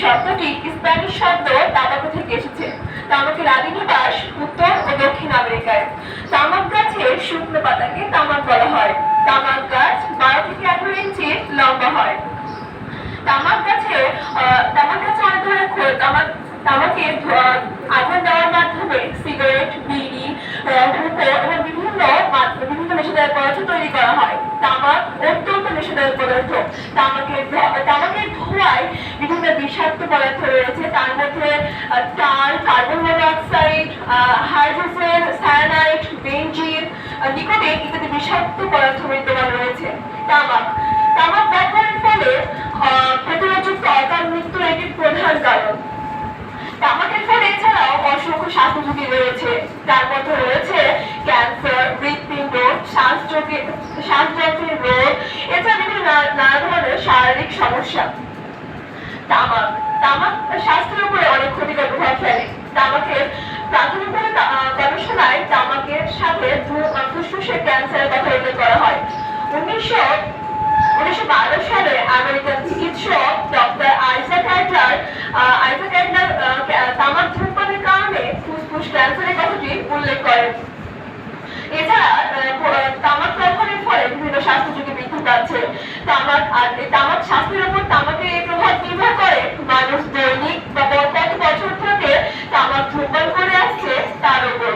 শব্দটি স্প্যানিশ শব্দ তামাকো থেকে এসেছে। তামাকের আদি নিবাস উত্তর ও দক্ষিণ আমেরিকায়। তামাক গাছের শুকনো পাতাকে তামাক বলা হয়। তামাক গাছ 12 থেকে 18 ইঞ্চি লম্বা হয়। তামাক গাছে অনেক ধরনের তামাকের আগুন দেওয়ার মাধ্যমে সিগারেট, বিড়ি, হুকো এবং বিভিন্ন নেশাদার পদার্থ তৈরি করা হয়। তামাক অত্যন্ত নেশাদার পদার্থ। তামাকের ধোঁয়ায় বিভিন্ন বিষাক্ত পদার্থ রয়েছে, তার মধ্যে টার, carbon monoxide, hydrogen, cyanide, benzene, nicotine ইত্যাদি বিষাক্ত পদার্থ বিদ্যমান রয়েছে। তামাক ব্যবহারের ফলে প্রতিরোধযুক্ত অকাল মৃত্যুর একটি প্রধান কারণ। তামাকের ফলে এছাড়াও অসংখ্য স্বাস্থ্য ঝুঁকি রয়েছে, তার মধ্যে রয়েছে ক্যান্সার, হৃৎপিণ্ড, শ্বাসযন্ত্রের রোগ, এছাড়া বিভিন্ন নানা ধরনের শারীরিক সমস্যা। তামাক স্বাস্থ্যের উপরে অনেক ক্ষতিকর প্রভাব ফেলে। তামাকের প্রাথমিকভাবে গবেষণায় তামাকের সাথে ফুসফুসের ক্যান্সারের কথা উল্লেখ করা হয়। 1912 সালে আমেরিকান চিকিৎসক ডক্টর আইজাক অ্যাডলার তামাক ধূমপানের কারণে ফুসফুস ক্যান্সারের কথাটি উল্লেখ করেন। এছাড়া তামাক ব্যবহারের ফলে বিভিন্ন স্বাস্থ্য ঝুঁকি বৃদ্ধি পাচ্ছে। তামাক স্বাস্থ্যের উপর তামাকের এই প্রভাব নির্ভর করে মানুষ দৈনিক বা কত বছর থেকে তামাক ধূমপান করে আসছে তার উপর।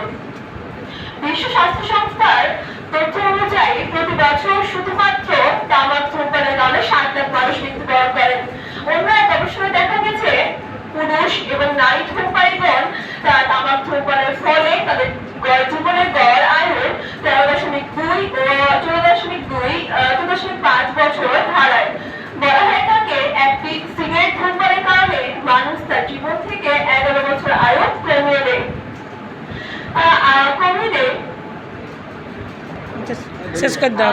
বিশ্ব স্বাস্থ্য সংস্থার তথ্য অনুযায়ী প্রতি বছর শুধুমাত্র তামাক ধূমপানের কারণে 7 লাখ মানুষ মৃত্যুবরণ করেন। অন্য এক গবেষণায় দেখা গেছে পুরুষ এবং নারী ধূমপায়ীগণ তামাক ধূমপানের ফলে তাদের জীবনের গড় আয়ু 13.2 ও 14.5 বছর হারায়। বলা হয়ে থাকে একটি সিগারেট ধূমপানের কারণে মানুষ তার জীবন থেকে 11 বছর আয়ু কমিয়ে দেয়। শেষ করে দাও।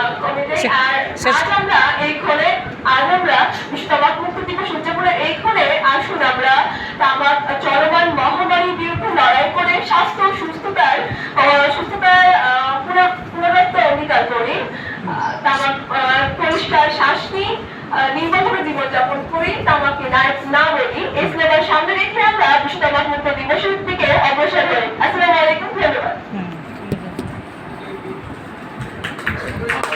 আমরা বিশ্ব তামাক মুক্ত দিবস উদযাপনের এই ক্ষণে আসুন আমরা তামাক চলমান মহামারীর বিরুদ্ধে লড়াই করে স্বাস্থ্য ও সুস্থতার পুনরুত্থান অঙ্গীকার করি। তামাক পরিষ্কার শ্বাস নিই, নির্মলভাবে জীবনযাপন করি, তামাককে না বলি। এই স্লোগান সামনে রেখে আমরা বিশ্ব তামাক মুক্ত দিবসের দিকে অগ্রসর হই। আসসালামু আলাইকুম, ধন্যবাদ।